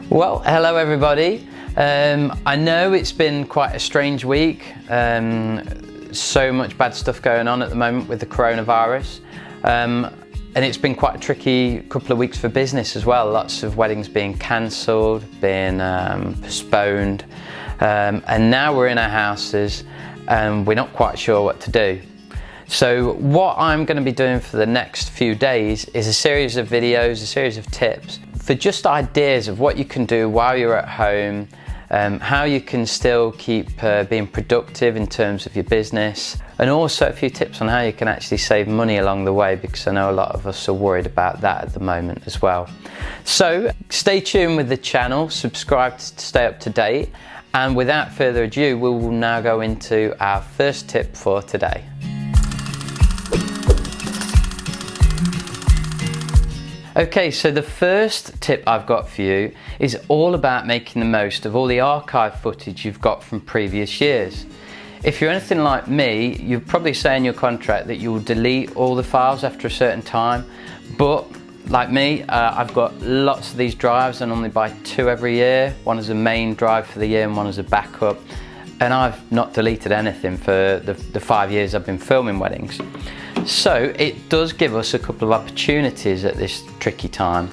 Well, hello everybody. I know it's been quite a strange week. So much bad stuff going on at the moment with the coronavirus. And it's been quite a tricky couple of weeks for business as well. Lots of weddings being cancelled, being postponed. And now we're in our houses and we're not quite sure what to do. So what I'm going to be doing for the next few days is a series of videos, a series of tips for just ideas of what you can do while you're at home, how you can still keep being productive in terms of your business, and also a few tips on how you can actually save money along the way, because I know a lot of us are worried about that at the moment as well. So stay tuned with the channel, subscribe to stay up to date, and without further ado, we will now go into our first tip for today. Okay, so the first tip I've got for you is all about making the most of all the archive footage you've got from previous years. If you're anything like me, you'll probably say in your contract that you will delete all the files after a certain time, but like me, I've got lots of these drives. I normally buy 2 every year, one as a main drive for the year and one as a backup, and I've not deleted anything for the 5 years I've been filming weddings. So it does give us a couple of opportunities at this tricky time.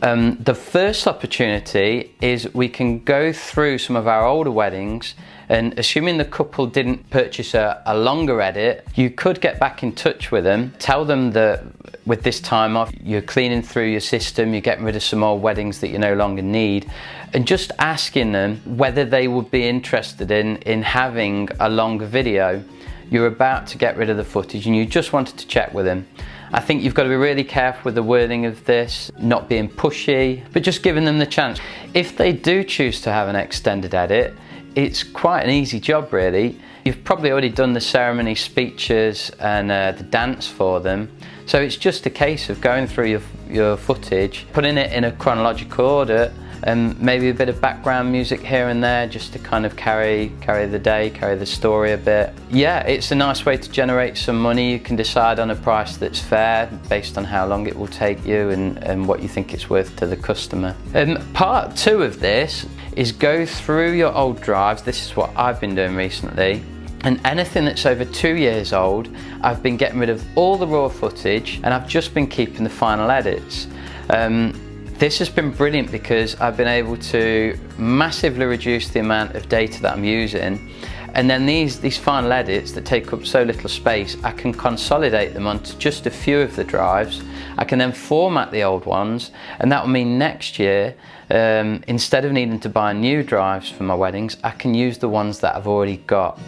The first opportunity is we can go through some of our older weddings, and assuming the couple didn't purchase a longer edit, you could get back in touch with them, tell them that with this time off, you're cleaning through your system, you're getting rid of some old weddings that you no longer need, and just asking them whether they would be interested in having a longer video. You're about to get rid of the footage and you just wanted to check with them. I think you've got to be really careful with the wording of this, not being pushy, but just giving them the chance. If they do choose to have an extended edit, it's quite an easy job really. You've probably already done the ceremony speeches and the dance for them. So it's just a case of going through your footage, putting it in a chronological order, and maybe a bit of background music here and there just to kind of carry the day, carry the story a bit. Yeah, it's a nice way to generate some money. You can decide on a price that's fair based on how long it will take you and what you think it's worth to the customer. Part 2 of this is go through your old drives. This is what I've been doing recently. And anything that's over 2 years old, I've been getting rid of all the raw footage and I've just been keeping the final edits. This has been brilliant because I've been able to massively reduce the amount of data that I'm using, and then these final edits that take up so little space, I can consolidate them onto just a few of the drives. I can then format the old ones, and that will mean next year, instead of needing to buy new drives for my weddings, I can use the ones that I've already got.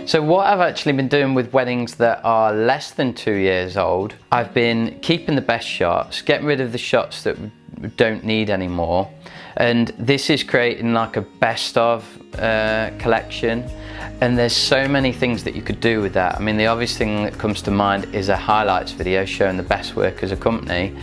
So what I've actually been doing with weddings that are less than 2 years old, I've been keeping the best shots, getting rid of the shots that we don't need anymore. And this is creating like a best of collection. And there's so many things that you could do with that. I mean, the obvious thing that comes to mind is a highlights video showing the best work as a company.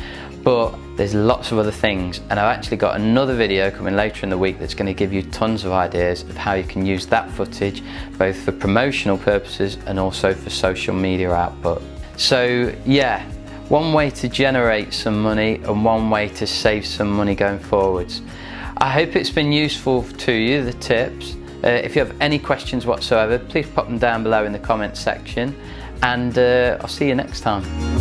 But there's lots of other things, and I've actually got another video coming later in the week that's going to give you tons of ideas of how you can use that footage both for promotional purposes and also for social media output. So yeah, one way to generate some money and one way to save some money going forwards. I hope it's been useful to you, the tips. If you have any questions whatsoever, please pop them down below in the comments section, and I'll see you next time.